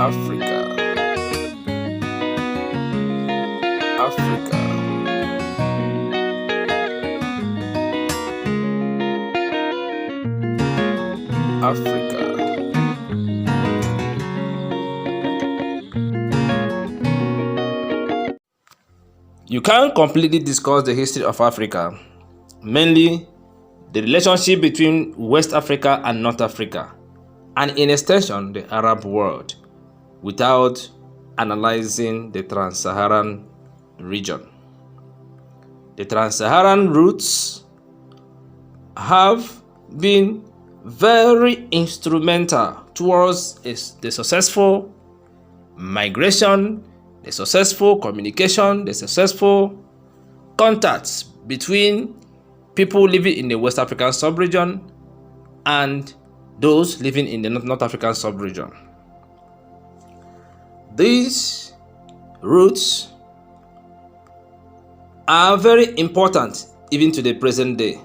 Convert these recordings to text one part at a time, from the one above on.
Africa, Africa, Africa. You can't completely discuss the history of Africa, mainly the relationship between West Africa and North Africa, and in extension the Arab world, without analyzing the Trans-Saharan region. The Trans-Saharan routes have been very instrumental towards the successful migration, the successful communication, the successful contacts between people living in the West African sub-region and those living in the North African sub-region. These routes are very important even to the present day.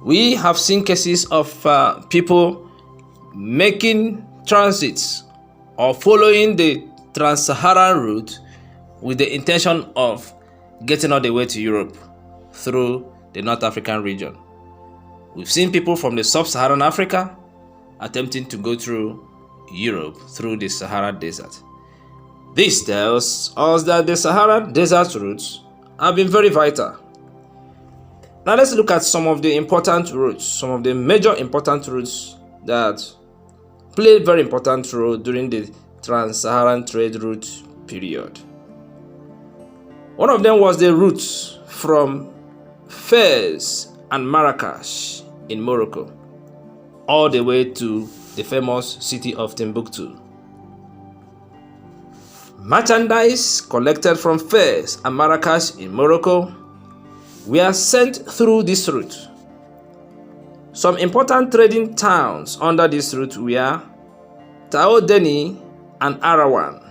We have seen cases of people making transits or following the Trans-Saharan route with the intention of getting all the way to Europe through the North African region. We've seen people from the sub-Saharan Africa attempting to go through Europe through the Sahara Desert. This tells us that the Sahara Desert routes have been very vital. Now let's look at some of the important routes, some of the major important routes that played very important role during the Trans-Saharan Trade route period. One of them was the route from Fez and Marrakesh in Morocco all the way to the famous city of Timbuktu. Merchandise collected from Fez and Marrakesh in Morocco were sent through this route. Some important trading towns under this route were Taodeni and Arawan.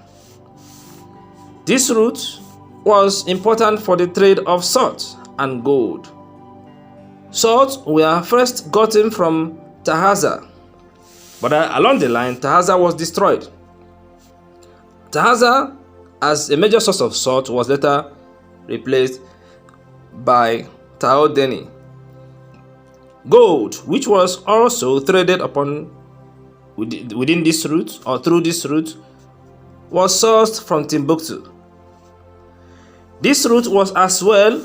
This route was important for the trade of salt and gold. Salt were first gotten from Tahaza, but along the line Tahaza was destroyed. Tahaza, as a major source of salt, was later replaced by Taodeni. Gold, which was also traded upon within this route or through this route, was sourced from Timbuktu. This route was as well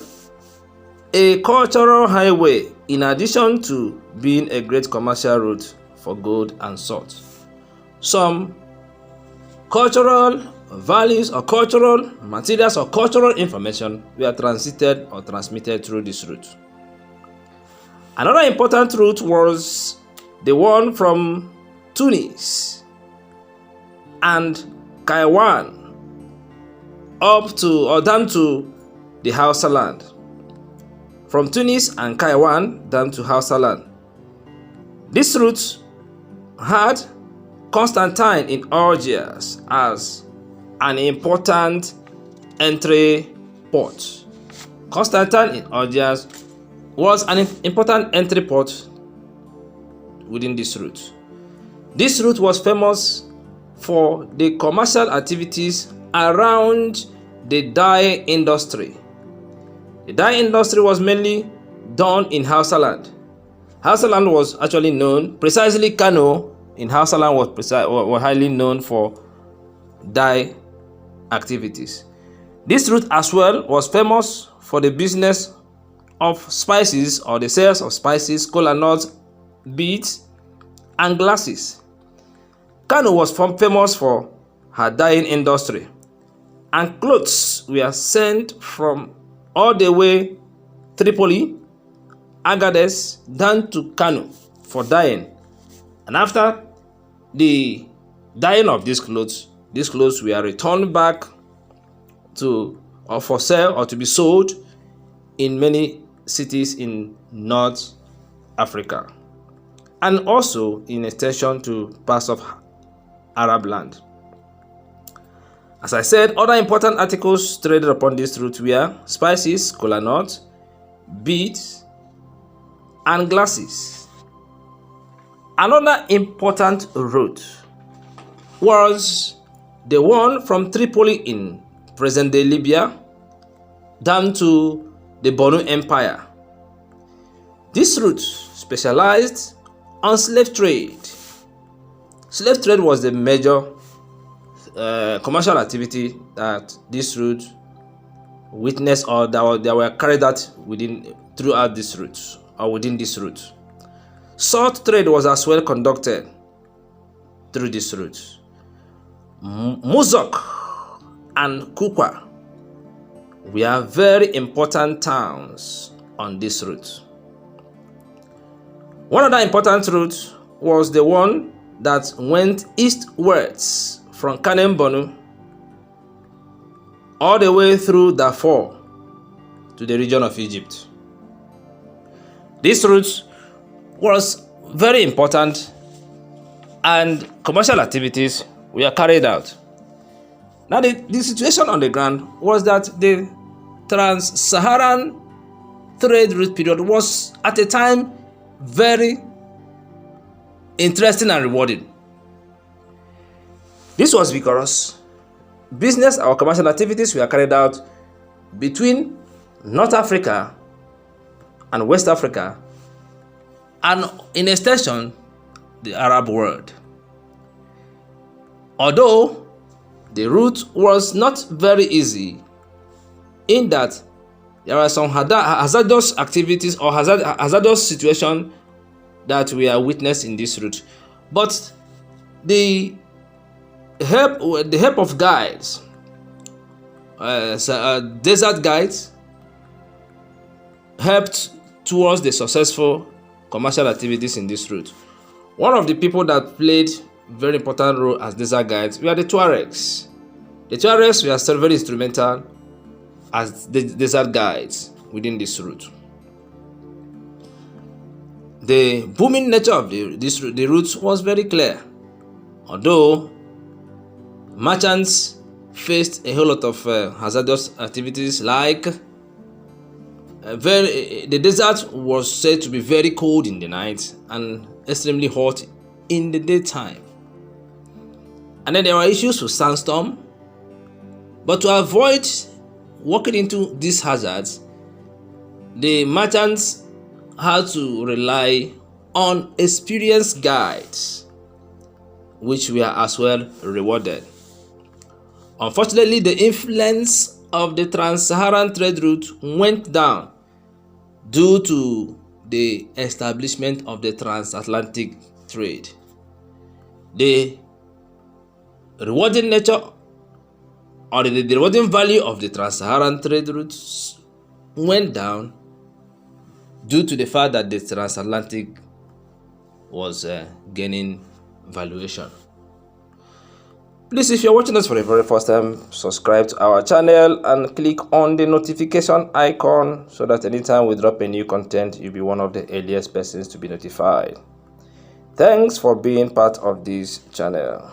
a cultural highway in addition to being a great commercial route for gold and salt. Some cultural values or cultural materials or cultural information were transited or transmitted through this route. Another important route was the one from Tunis and Kairwan up to or down to the Hausa land. From Tunis and Kairwan down to Hausa land. This route had Constantine in Algiers as an important entry port. Constantine in Algiers was an important entry port within this route. This route was famous for the commercial activities around the dye industry. The dye industry was mainly done in Hausa land. Hausa land was actually known, precisely Kano in Hausa land was highly known for dye activities. This route as well was famous for the business of spices or the sales of spices, Kolanut, beads, and glasses. Kano was famous for her dyeing industry, and clothes were sent from all the way Tripoli, Agades, down to Kano for dyeing. And after the dyeing of these clothes were returned back to or for sale or to be sold in many cities in North Africa, and also in extension to parts of Arab land. As I said, other important articles traded upon this route were spices, Kolanut, beads, and glasses. Another important route was the one from Tripoli in present-day Libya down to the Borno Empire. This route specialized on slave trade. Slave trade was the major commercial activity that this route witnessed, or that were carried out throughout this route, or within this route. Salt trade was as well conducted through this route. Muzok and Kukwa were very important towns on this route. One other important route was the one that went eastwards from Kano, Borno, all the way through Darfur to the region of Egypt. This route was very important, and commercial activities were carried out. Now, the situation on the ground was that the Trans-Saharan Trade route period was at a time very interesting and rewarding. This was because business or commercial activities were carried out between North Africa and West Africa, and in extension, the Arab world. Although the route was not very easy, in that there are some hazardous activities or hazardous situations that we are witnessed in this route, but the help of guides, desert guides, helped towards the successful commercial activities in this route. One of the people that played very important role as desert guides were the Tuaregs. The Tuaregs were very instrumental as the desert guides within this route. The booming nature of the route was very clear. Although merchants faced a whole lot of hazardous activities, like the desert was said to be very cold in the night and extremely hot in the daytime. And then there were issues with sandstorm. But to avoid walking into these hazards, the merchants had to rely on experienced guides, which were as well rewarded. Unfortunately, the influence of the Trans-Saharan Trade route went down due to the establishment of the transatlantic trade. The rewarding nature or the rewarding value of the Trans-Saharan Trade routes went down due to the fact that the transatlantic was gaining valuation. Please, if you're watching us for the very first time, subscribe to our channel and click on the notification icon so that anytime we drop a new content, you'll be one of the earliest persons to be notified. Thanks for being part of this channel.